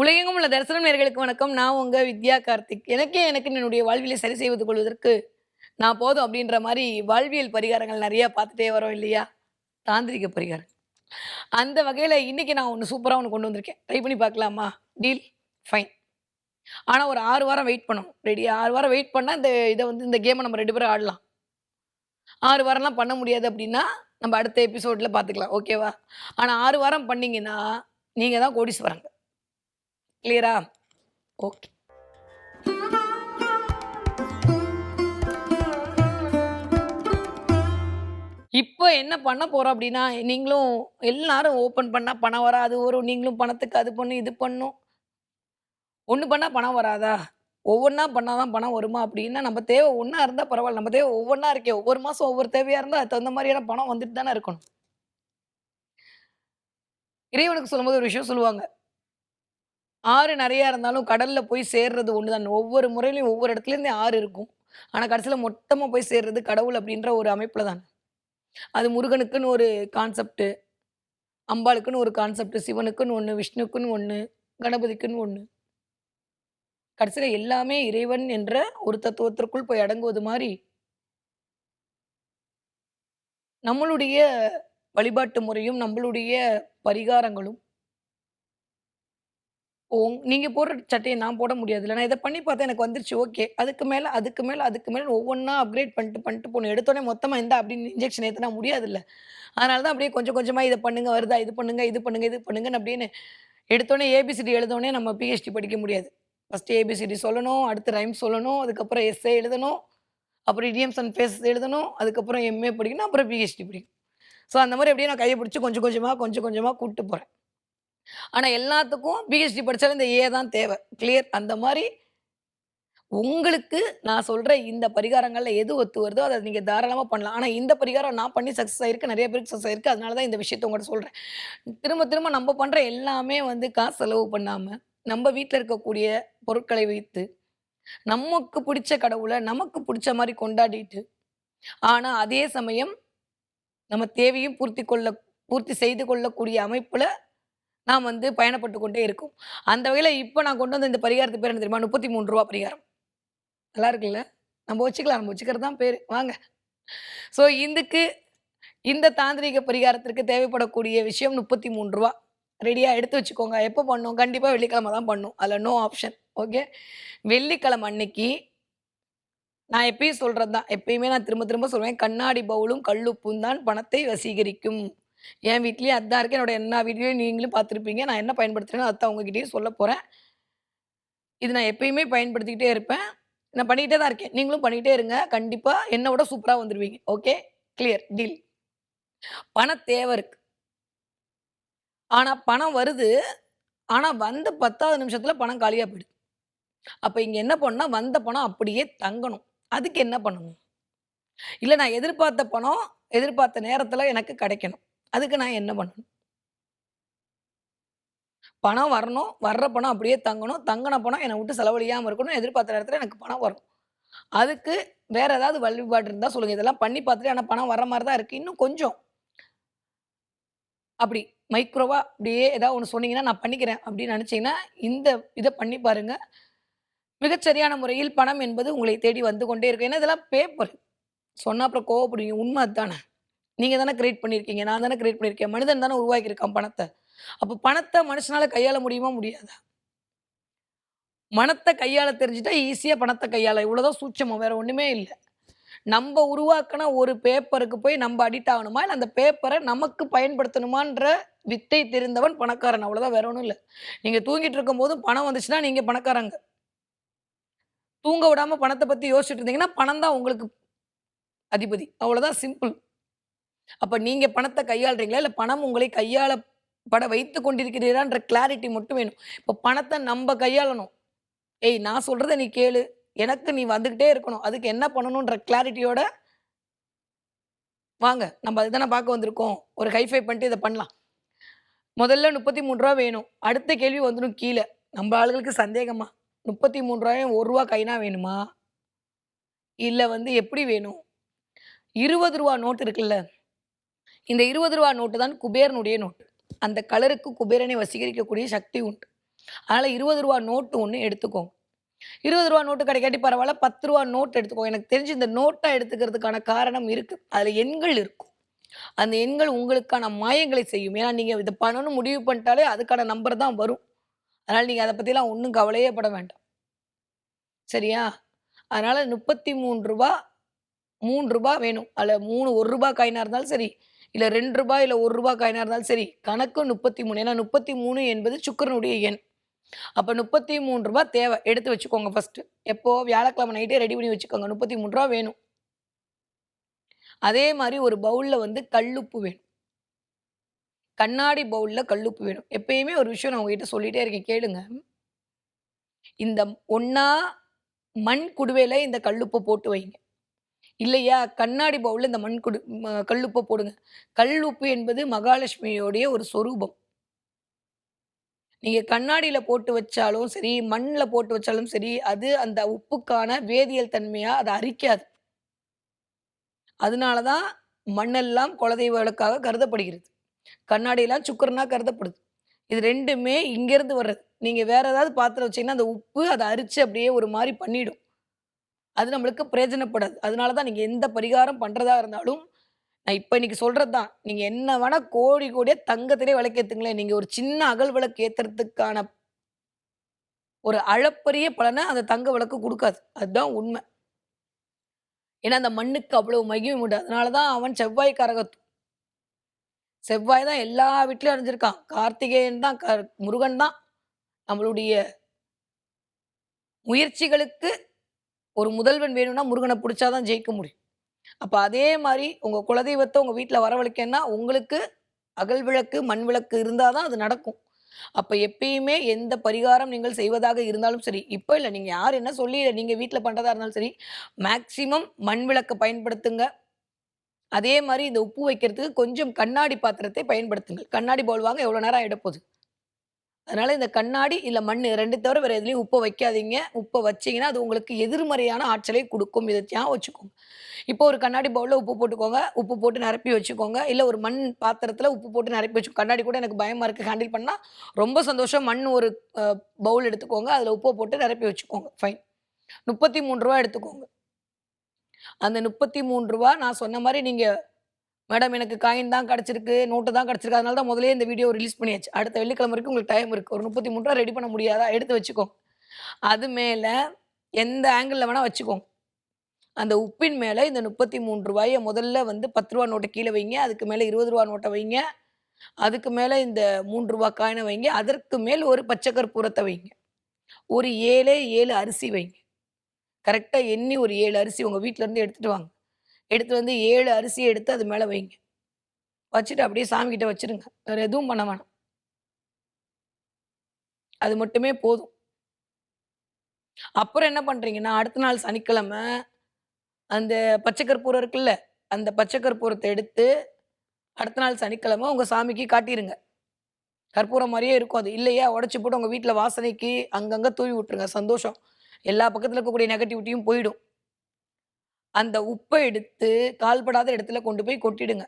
உலகெங்கும் உள்ள தரிசனம் நேயர்களுக்கு வணக்கம். நான் உங்க வித்யா கார்த்திக். எனக்கு என்னுடைய வாழ்வியலை சரி செய்து கொள்வதற்கு நான் போதும் அப்படின்ற மாரி வாழ்வியல் பரிகாரங்கள் நெறைய பார்த்துட்டே வரோம் இல்லையா? தாந்திரிக பரிகாரம். அந்த வகையில இன்னைக்கு நான் ஒண்ணு சூப்பரா கொண்டு வந்திருக்கேன். ட்ரை பண்ணி பார்க்கலாமா? டீல்? ஃபைன். ஆனா ஒரு 6 வாரம் வெயிட் பண்ணணும். ரெடியா? 6 வாரம் வெயிட் பண்ணா இந்த கேம நம்ம 2 பேரும் ஆடலாம். 6 வாரம்லாம் பண்ண முடியாது அப்படின்னா, நம்ம அடுத்த எபிசோட்ல பார்த்துக்கலாம். ஓகேவா? ஆனா 6 வாரம் பண்ணீங்கன்னா, நீங்க தான் கோடீஸ்வரங்க. கிளியரா? ஓகே. இப்போ என்ன பண்ண போறோம் அப்டின்னா, நீங்களும் எல்லாரும் ஓப்பன் பண்ணா பணம் வராது வரும். நீங்களும் பணத்துக்கு அது பண்ணு, இது பண்ணும். ஒண்ணு பண்ணா பணம் வராதா? ஒவ்வொன்னா பண்ணா தான் பணம் வருமா? அப்டின்னா நம்ம தேவை ஒண்ணா இருந்தா பரவால்ல. நம்ம தேவை ஒவ்வொன்னா இருக்கே. ஒவ்வொரு மாசம் ஒவ்வொரு தேவையா இருந்தா, அதுக்கு தகுந்த மாரியான பணம் வந்துட்டு தானே இருக்கணும். இறைவனுக்கு சொல்லும்போது ஒரு விஷயம் சொல்லுவாங்க. ஆறு நெறையா இருந்தாலும் கடல்ல போய் சேர்றது ஒண்ணு தான். ஒவ்வொரு முறையிலயும் ஒவ்வொரு இடத்துலேருந்து ஆறு இருக்கும். ஆனா கடைசில மொத்தமா போய் சேர்றது கடவுள் அப்டின்ற ஒரு அமைப்புல தான். அது முருகனுக்குன்னு ஒரு கான்செப்ட். அம்பாளுக்குன்னு ஒரு கான்செப்ட், சிவனுக்குன்னு ஒண்ணு, விஷ்ணுக்குன்னு ஒண்ணு, கணபதிக்குன்னு ஒண்ணு. கடைசியில எல்லாமே இறைவன் என்ற ஒரு தத்துவத்திற்குள் போய் அடங்குவது மாரி, நம்மளுடைய வழிபாட்டு முறையும், நம்மளுடைய பரிகாரங்களும், நீங்க போடுற சட்டைய நான் போட முடியாதுல்ல. நான் இத பண்ணி பார்த்தேன் எனக்கு வந்துருச்சு ஓகே. அதுக்கு மேல ஒவ்வொன்னா அப்கிரேட் பண்ணிட்டு போணும். எடுத்தோனே மொத்தமா இந்தா அப்படின்னு இன்ஜெக்ஷன் ஏத்துனா முடியாதுல்ல. அதனால தான் அப்படியே கொஞ்சம் கொஞ்சமா இத பண்ணுங்க வருதா, இது பண்ணுங்கன்னு அப்படின்னு எடுத்தோனே ஏபிசிடி எழுதோனே நம்ம பிஹெச்டி படிக்க முடியாது. ஃபர்ஸ்ட் ஏபிசிடி சொல்லணும், அடுத்து ரைம்ஸ் சொல்லணும், அதுக்கப்புறம் எஸ்ஸே எழுதணும், அப்புறம் இடியம்ஸ் அண்ட் ஃப்ரேசஸ் எழுதணும், அதுக்கப்புறம் எம்ஏ படிக்கணும், அப்புறம் பிஹெச்டி படிக்கணும். ஸோ அந்த மாரி அப்படியே நான் கைய பிடிச்சு கொஞ்சம் கொஞ்சமா கூட்டு போறேன். ஆனா எல்லாத்துக்கும் பிஹெச்டி படிச்சாலும் இந்த ஏ தான் தேவை. கிளியர்? அந்த மாரி உங்களுக்கு நான் சொல்ற இந்த பரிகாரங்கள்ல எது ஒத்து வருதோ, அத நீங்க தாராளமா பண்ணலாம். ஆனா இந்த பரிகாரம் நான் பண்ணி சக்சஸ் ஆயிருக்கு. நெறைய பேருக்கு சக்சஸ் ஆயிருக்கு. அதனால தான் இந்த விஷயத்த உங்கட்ட சொல்றேன். திரும்ப திரும்ப நம்ப பண்ற எல்லாமே வந்து காசு செலவு பண்ணாம, நம்ப வீட்ல இருக்கக்கூடிய பொருட்களை வைத்து, நமக்கு பிடிச்ச கடவுள நமக்கு பிடிச்ச மாரி கொண்டாடிட்டு, ஆனா அதே சமயம் நம்ம தேவையும் பூர்த்தி செய்து கொள்ளக்கூடிய அமைப்புல நாம் வந்து பயணப்பட்டு கொண்டே இருக்கோம். அந்த வகையில இப்ப நான் கொண்டு வந்த இந்த பரிகாரத்துக்கு பேர் என்ன தெரியுமா? ரூ. 33 பரிகாரம். நல்லா இருக்குல்ல? நம்ம வச்சுக்கலாம். நம்ம வச்சுக்கிறது தான் பேரு. வாங்க. ஸோ இந்த தாந்திரீக பரிகாரத்திற்கு தேவைப்படக்கூடிய விஷயம் ரூ. 33. ரெடியா எடுத்து வச்சுக்கோங்க. எப்ப பண்ணணும்? கண்டிப்பா வெள்ளிக்கிழமை தான் பண்ணணும். அதுல நோ ஆப்ஷன். ஓகே. வெள்ளிக்கிழமை அன்னைக்கு நான் எப்பயும் சொல்றது தான். எப்பயுமே நான் திரும்ப திரும்ப சொல்லுவேன். கண்ணாடி பவுலும், கல்லுப்பும் தான் பணத்தை வசீகரிக்கும். என் வீட்லயும் அதான் இருக்கு. என்னோட எல்லா வீட்லயும் நீங்களும் பார்த்துருப்பீங்க. நான் என்ன பயன்படுத்துறேனோ அதான் உங்ககிட்டயும் சொல்லப் போறேன். இது நான் எப்பயுமே பயன்படுத்திக்கிட்டே இருப்பேன். நான் பண்ணிக்கிட்டே தான் இருக்கேன். நீங்களும் பண்ணிக்கிட்டே இருங்க. கண்டிப்பா என்ன விட சூப்பரா வந்துருவீங்க. ஓகே. கிளியர். டீல். பண தேவ இருக்கு. ஆனா பணம் வருது. ஆனா வந்த 10வது நிமிஷத்துல பணம் காலியா போயிடுது. அப்ப இங்க என்ன பண்ணணும்னா, வந்த பணம் அப்படியே தங்கணும். அதுக்கு என்ன பண்ணணும்? இல்ல நான் எதிர்பார்த்த பணம், எதிர்பார்த்த நேரத்துல எனக்கு கிடைக்கணும். அதுக்கு நான் என்ன பண்ணணும்? பணம் வரணும். வர்ற பணம் அப்படியே தங்கணும். தங்குன பணம் என்ன விட்டு செலவழியாம இருக்கணும். எதிர்பார்த்த நேரத்துல எனக்கு பணம் வரணும். அதுக்கு வேற ஏதாவது வழிபாடு இருந்தா சொல்லுங்க. இதெல்லாம் பண்ணி பார்த்துட்டு ஆனா பணம் வர்ற மாரி தான் இருக்கு. இன்னும் கொஞ்சம் அப்படி மைக்ரோவா அப்படியே ஏதாவது ஒண்ணு சொன்னீங்கன்னா, நான் பண்ணிக்கிறேன் அப்படின்னு நினைச்சீங்கன்னா, இந்த இத பண்ணி பாருங்க. மிகச்சரியான முறையில் பணம் என்பது உங்களை தேடி வந்து கொண்டே இருக்கும். ஏன்னா இதெல்லாம் பேப்பர். சொன்னா அப்புறம் கோவப்படுவீங்க. உண்ம அதானே. நீங்க தானே கிரியேட் பண்ணியிருக்கீங்க. நான் தானே கிரியேட் பண்ணியிருக்கேன். மனிதன் தானே உருவாக்கியிருக்கான் பணத்த. அப்ப பணத்த மனுஷனால கையாள முடியுமா? முடியாதா? மனத்த கையாள தெரிஞ்சுட்டா ஈஸியா பணத்த கையாள இவ்வளோதான் சூட்சமம். வேற ஒண்ணுமே இல்ல. நம்ப உருவாக்குன ஒரு பேப்பருக்கு போய் நம்ப அடிக்ட் ஆகணுமா? இல்ல அந்த பேப்பர நமக்கு பயன்படுத்தணுமான்ற வித்தை தெரிந்தவன் பணக்காரன். அவ்வளோதான் வேற ஒண்ணும் இல்ல. நீங்க தூங்கிட்டு இருக்கும்போதும் பணம் வந்துச்சுன்னா, நீங்க பணக்காரங்க. தூங்க விடாம பணத்த பத்தி யோசிச்சுட்டு இருந்தீங்கன்னா, பணம் தான் உங்களுக்கு அதிபதி. அவ்வளோதான் சிம்பிள். அப்ப நீங்க பணத்த கையாளுறீங்களா? இல்ல பணம் உங்களை கையாளப்பட வைத்துக் கொண்டிருக்கிறீரான்ற கிளாரிட்டி மட்டும் வேணும். இப்ப பணத்த நம்ப கையாளணும். "ஏய் நான் சொல்றத நீ கேளு. எனக்கு நீ வந்துகிட்டே இருக்கணும். அதுக்கு என்ன பண்ணணுன்ற கிளாரிட்டியோட வாங்க. நம்ம அதுதானே பார்க்க வந்திருக்கோம். ஒரு ஹைஃபை பண்ணிட்டு இத பண்ணலாம். முதல்ல ரூ. 33 வேணும். அடுத்த கேள்வி வந்துரும் கீழ. நம்ம ஆளுகளுக்கு சந்தேகமா? ரூ. 33 ரூ. 1 கைனா வேணுமா? இல்ல வந்து எப்படி வேணும்? ரூ. 20 நோட்டு இருக்குல்ல. இந்த ரூ. 20 நோட்டு தான் குபேரனுடைய நோட்டு. அந்த கலருக்கு குபேரனை வசீகரிக்கக்கூடிய சக்தி உண்டு. அதனால ரூ. 20 நோட்டு ஒண்ணு எடுத்துக்கோங்க. ரூ. 20 நோட்டு கிடைக்காட்டி பரவால்ல. ரூ. 10 நோட் எடுத்துக்கோங்க. எனக்கு தெரிஞ்சு இந்த நோட்டா எடுத்துக்கிறதுக்கான காரணம் இருக்கு. அதுல எண்கள் இருக்கும். அந்த எண்கள் உங்களுக்கான மாயங்களை செய்யும். ஏன்னா, நீங்க இத பண்ணணும்னு முடிவு பண்ணிட்டாலே அதுக்கான நம்பர் தான் வரும். அதனால நீங்க அத பத்திலாம் ஒண்ணும் கவலையே பட வேண்டாம். சரியா? அதனால ரூ. 33 ரூ. 3 வேணும். அதுல 3 ரூ. 1 காயினா இருந்தாலும் சரி, இல்ல ரூ. 2 இல்ல ரூ. 1 காயினா இருந்தாலும் சரி, கணக்கு 33. ஏன்னா 33 என்பது சுக்கிரனுடைய எண். அப்ப ரூ. 33 தேவை. எடுத்து வச்சுக்கோங்க ஃபர்ஸ்ட்டு. எப்போ? வியாழக்கிழமை நைட்டே ரெடி பண்ணி வச்சுக்கோங்க. ரூ. 33 வேணும். அதே மாரி ஒரு பவுல்ல வந்து கல்லுப்பு வேணும். கண்ணாடி பவுல்ல கல்லுப்பு வேணும். எப்பயுமே ஒரு விஷயம் நான் உங்ககிட்ட சொல்லிட்டே இருக்கேன் கேளுங்க. இந்த ஒண்ணா மண் குடுவையில இந்த கல்லுப்ப போட்டு வைங்க. இல்லையா, கண்ணாடி பவுல்ல இந்த மண் குடு கல்லுப்ப போடுங்க. கல்லுப்பு என்பது மகாலட்சுமியோடைய ஒரு சொரூபம். நீங்க கண்ணாடியில போட்டு வச்சாலும் சரி, மண்ல போட்டு வச்சாலும் சரி, அது அந்த உப்புக்கான வேதியியல் தன்மையா அத அரிக்காது. அதனால தான் மண்ணெல்லாம் குலதெய்வ விளக்காக கருதப்படுகிறது. கண்ணாடிலாம் சுக்கிரனா கருதப்படுது. இது 2மே இங்கேருந்து வர்றது. நீங்க வேற ஏதாவது பாத்திரம் வச்சீங்கன்னா, அந்த உப்பு அத அரிச்சு அப்படியே ஒரு மாரி பண்ணிடும். அது நம்மளுக்கு பிரயோஜனப்படாது. அதனால தான் நீங்க எந்த பரிகாரம் பண்றதா இருந்தாலும், நான் இப்ப இன்னைக்கு சொல்றது தான். நீங்க என்ன வேணா கோடி கோடியா தங்கத்திலே விளக்கேத்துங்களேன். நீங்க ஒரு சின்ன அகல் விளக்கு ஏத்துறதுக்கான ஒரு அளப்பரிய பலன அந்த தங்க விளக்கு குடுக்காது. அதுதான் உண்ம. ஏன்னா, அந்த மண்ணுக்கு அவ்வளவு மகிமை உண்டு. அதனால தான் அவன் செவ்வாய் காரகத்துவம். செவ்வாய் தான் எல்லா வீட்லயும் அடைஞ்சிருக்கான். கார்த்திகேயன் தான் முருகன் தான் நம்மளுடைய முயற்சிகளுக்கு ஒரு முதல்வன் வேணும்னா முருகன புடிச்சா தான் ஜெயிக்க முடியும். அப்ப அதே மாரி உங்க குலதெய்வத்த உங்க வீட்ல வரவழைக்கன்னா, உங்களுக்கு அகல் விளக்கு, மண் விளக்கு இருந்தா தான் அது நடக்கும். அப்ப எப்பயுமே எந்த பரிகாரம் நீங்கள் செய்வதாக இருந்தாலும் சரி, இப்ப இல்ல நீங்க யார் என்ன சொல்லி நீங்க வீட்ல பண்றதா இருந்தாலும் சரி, மேக்ஸிமம் மண் விளக்க பயன்படுத்துங்க. அதே மாரி இந்த உப்பு வைக்கிறதுக்கு கொஞ்சம் கண்ணாடி பாத்திரத்தை பயன்படுத்துங்கள். கண்ணாடி பவுல் வாங்க எவ்வளோ நேரம் ஆயிடப்போது. அதனால இந்த கண்ணாடி, இல்ல மண்ணு 2 தவிர வேற எதுலயும் உப்ப வைக்காதீங்க. உப்ப வச்சீங்கன்னா, அது உங்களுக்கு எதிர்மறையான ஆற்றலை குடுக்கும். இத ஞாபகம் வச்சுக்கோங்க. இப்போ ஒரு கண்ணாடி பவுல்ல உப்பு போட்டுக்கோங்க. உப்பு போட்டு நிரப்பி வச்சுக்கோங்க. இல்ல ஒரு மண் பாத்திரத்துல உப்பு போட்டு நிரப்பி கண்ணாடி கூட எனக்கு பயமா இருக்கு ஹேண்டில் பண்ணா, ரொம்ப சந்தோஷம். மண் ஒரு அ பவுல் எடுத்துக்கோங்க. அதுல உப்ப போட்டு நிரப்பி வச்சுக்கோங்க. ஃபைன். ரூ. 33 எடுத்துக்கோங்க. அந்த ரூ. 33 நான் சொன்ன மாரி நீங்க மேடம் எனக்கு காயின் தான் கிடைச்சிருக்கு, நோட்டு தான் கிடைச்சிருக்கு. அதனால தான் முதல்லயே இந்த வீடியோ ரிலீஸ் பண்ணியாச்சு. அடுத்த வெள்ளிக்கிழமை வரைக்கும் உங்களுக்கு டைம் இருக்கு. ஒரு ரூ. 33 ரெடி பண்ண முடியாதா? எடுத்து வச்சுக்கோங்க. அது மேல எந்த ஆங்கிள்ல வேணா வச்சுக்கோங்க. அந்த உப்பின் மேல இந்த ரூ. 33 முதல்ல வந்து ரூ. 10 நோட்ட கீழ வைங்க. அதுக்கு மேல ரூ. 20 நோட்ட வைங்க. அதுக்கு மேல இந்த ரூ. 3 காயின வைங்க. அதற்கு மேல் ஒரு பச்சை கற்பூரத்த வைங்க. ஒரு 7 அரிசி வைங்க. கரெக்ட்டா எண்ணி ஒரு 7 அரிசி உங்க வீட்ல இருந்து எடுத்துட்டு வாங்க. எடுத்துட்டு வந்து 7 அரிசிய எடுத்து அது மேல வைங்க. வச்சுட்டு அப்படியே சாமி கிட்ட வச்சுருங்க. வேற எதுவும் பண்ண வேணாம். அது மட்டுமே போதும். அப்புறம் என்ன பண்றீங்கன்னா, அடுத்த நாள் சனிக்கிழமை அந்த பச்சை கற்பூரம் இருக்குல்ல, அந்த பச்சை கற்பூரத்த எடுத்து அடுத்த நாள் சனிக்கிழமை உங்க சாமிக்கு காட்டிருங்க. கற்பூரம் மாரியே இருக்கும் அது. இல்லையா உடைச்சு போட்டு உங்க வீட்ல வாசனைக்கு அங்கங்க தூவி விட்டுருங்க. சந்தோஷம். எல்லா பக்கத்துல இருக்கக்கூடிய நெகட்டிவிட்டியும் போயிடும். அந்த உப்ப எடுத்து கால்படாத இடத்துல கொண்டு போய் கொட்டிடுங்க.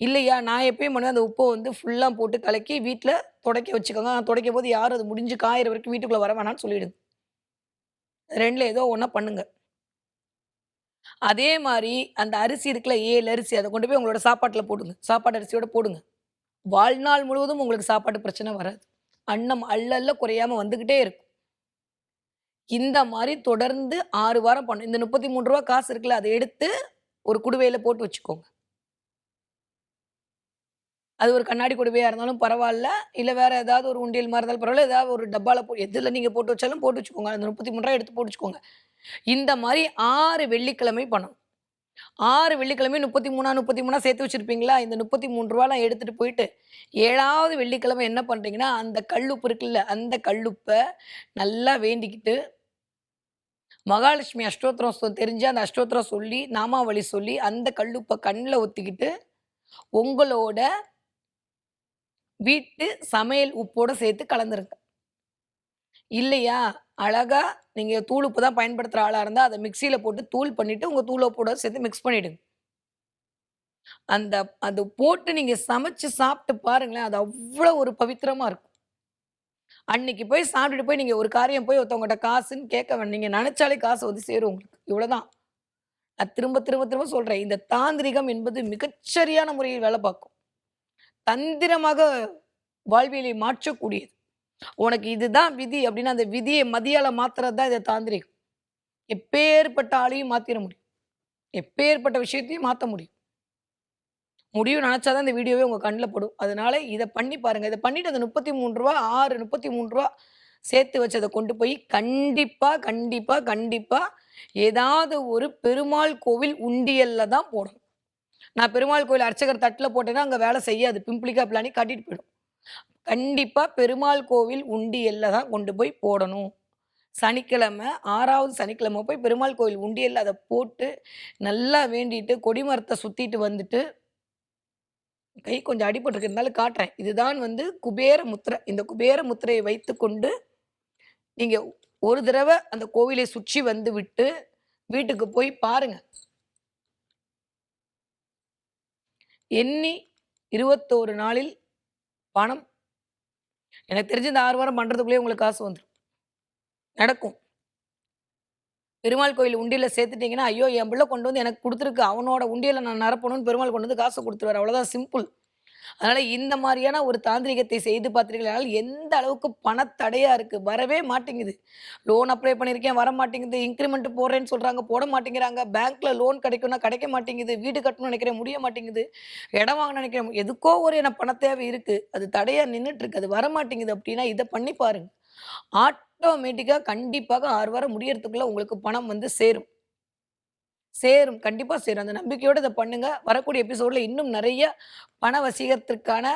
இல்லையா, நான் எப்பயும் பண்ணுவேன் அந்த உப்ப வந்து ஃபுல்லா போட்டு கலக்கி வீட்ல துடைக்க வச்சுக்கோங்க. துடைக்கும்போது யாரும் அது முடிஞ்சு காயிற வரைக்கும் வீட்டுக்குள்ள வர வேணாம்னு சொல்லிடுங்க. 2ல ஏதோ ஒண்ணா பண்ணுங்க. அதே மாரி அந்த அரிசி இருக்குல்ல 7 அரிசி அத கொண்டு போய் உங்களோட சாப்பாட்டுல போடுங்க. சாப்பாடு அரிசியோட போடுங்க. வாழ்நாள் முழுவதும் உங்களுக்கு சாப்பாட்டு பிரச்சனை வராது. அன்னம் அள்ள அள்ள குறையாம வந்துகிட்டே இருக்கும். இந்த மாரி தொடர்ந்து 6 வாரம் பண்ணணும். இந்த ரூ. 33 காசு இருக்குல்ல, அத எடுத்து ஒரு குடுவையில போட்டு வச்சுக்கோங்க. அது ஒரு கண்ணாடி குடுவையா இருந்தாலும் பரவால்ல. இல்ல வேற ஏதாவது ஒரு உண்டியல் மாரி இருந்தாலும் பரவால்ல. ஏதாவது ஒரு டப்பால எதுல நீங்க போட்டு வச்சாலும் போட்டு வச்சுக்கோங்க. அந்த ரூ. 33 எடுத்து போட்டு வச்சுக்கோங்க. இந்த மாரி 6 வெள்ளிக்கிழமை பண்ணணும். 6 வெள்ளிக்கிழமையும் 33 சேர்த்து வச்சிருப்பீங்களா? இந்த ரூ. 33லாம் எடுத்துட்டு போயிட்டு, 7வது வெள்ளிக்கிழமை என்ன பண்றீங்கன்னா, அந்த கல்லுப்பு இருக்குல்ல, அந்த கல்லுப்ப நல்லா வேண்டிக்கிட்டு, மகாலட்சுமி அஷ்டோத்திரம் தெரிஞ்சா அந்த அஷ்டோத்திரம் சொல்லி, நாமாவளி சொல்லி, அந்த கல்லுப்ப கண்ல ஒத்திக்கிட்டு, உங்களோட வீட்டு சமையல் உப்போட சேர்த்து கலந்துருங்க. இல்லையா, அழகா நீங்க தூள் உப்பு தான் பயன்படுத்துற ஆளா இருந்தா, அத மிக்ஸியில போட்டு தூள் பண்ணிட்டு, உங்க தூள் உப்போட சேர்த்து மிக்ஸ் பண்ணிடுங்க. அந்த அது போட்டு நீங்க சமைச்சு சாப்பிட்டு பாருங்களேன், அது அவ்வளோ ஒரு பவித்திரமா இருக்கும். அன்னைக்கு போய் சாப்பிட்டுட்டு போய் நீங்க ஒரு காரியம் போய் ஒருத்தவங்கட்ட காசுன்னு கேட்க வேண்டாம். நீங்க நெனச்சாலே காசு வந்து சேரும் உங்களுக்கு. இவ்வளோதான். நான் திரும்ப, திரும்ப, திரும்ப சொல்றேன். இந்த தாந்திரிகம் என்பது மிகச்சரியான முறையில் வேலை பார்க்கும். தந்திரமாக வாழ்வியலை மாற்றக்கூடியது. உனக்கு இதுதான் விதி அப்டின்னா, அந்த விதிய மதியால மாத்துறது தான் இந்த தாந்திரிகம். எப்பேர்ப்பட்ட ஆளையும் மாத்திற முடியும். எப்பேர்ப்பட்ட விஷயத்தையும் மாத்த முடியும். முடியும்னு நெனச்சா தான் இந்த வீடியோவே உங்க கண்ல படும். அதனால இத பண்ணி பாருங்க. இத பண்ணிட்டு அந்த ரூ. 33 6 ரூ. 33 சேர்த்து வச்சத கொண்டு போய் கண்டிப்பா, கண்டிப்பா, கண்டிப்பா ஏதாவது ஒரு பெருமாள் கோவில் உண்டியல்ல தான் போடணும். நான் பெருமாள் கோவில் அர்ச்சகர் தட்டுல போட்டேன்னா, அங்க வேலை செய்யாது. பிம்பிளிக்கா பிளானி காட்டிட்டு போயிடும். கண்டிப்பா பெருமாள் கோவில் உண்டியல்ல தான் கொண்டு போய் போடணும். சனிக்கிழமை 6வது சனிக்கிழமை போய் பெருமாள் கோவில் உண்டியல்ல அத போட்டு, நல்லா வேண்டிட்டு, கொடிமரத்த சுத்திட்டு வந்துட்டு கை கொஞ்சம் அடிபட்டுருக்கு. இருந்தாலும் காட்டுறேன். இதுதான் வந்து குபேர முத்திரை. இந்த குபேர முத்திரையை வைத்துக்கொண்டு, நீங்க ஒரு தடவ அந்த கோவிலை சுற்றி வந்து விட்டு, வீட்டுக்கு போய் பாருங்க. எண்ணி 21 நாளில் பணம் எனக்கு தெரிஞ்சு இந்த 6 வாரம் பண்றதுக்குள்ளயே உங்களுக்கு காசு வந்துரும். நடக்கும். பெருமாள் கோயில் உண்டியல்ல சேர்த்துட்டீங்கன்னா, ஐயோ! என் பிள்ளை கொண்டு வந்து எனக்கு குடுத்துருக்கு. அவனோட உண்டியல்ல நான் நிரப்பணும்னு பெருமாள் கொண்டு வந்து காச குடுத்துருவாரு. அவ்வளோதான் சிம்பிள். அதனால இந்த மாரியான ஒரு தாந்திரிகத்தை செய்து பார்த்தீர்களானால், எந்த அளவுக்கு பணத்தடையா இருக்கு. வரவே மாட்டேங்குது. லோன் அப்ளை பண்ணியிருக்கேன், வரமாட்டேங்குது. இன்கிரிமெண்ட் போடுறேன்னு சொல்றாங்க, போட மாட்டேங்கிறாங்க. பேங்க்ல லோன் கிடைக்கும்னா கிடைக்க மாட்டேங்குது. வீடு கட்டணும்னு நினைக்கிறேன், முடிய மாட்டேங்குது. இடம் வாங்கணும்னு நினைக்கிறேன், எதுக்கோ ஒரு எனக்கு பண தேவை இருக்கு. அது தடையா நின்னுட்டு இருக்கு. அது வரமாட்டேங்குது அப்டின்னா, இத பண்ணி பாருங்க. ஆட்டோமேட்டிக்கா கண்டிப்பாக 6 வாரம் முடியறதுக்குள்ள உங்களுக்கு பணம் வந்து சேரும். சேரும். கண்டிப்பா சேரும். அந்த நம்பிக்கையோட இத பண்ணுங்க. வரக்கூடிய எபிசோட்ல இன்னும் நெறைய பண வசீகரத்திற்கான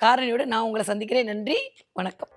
காரணியோட நான் உங்கள சந்திக்கிறேன். நன்றி. வணக்கம்.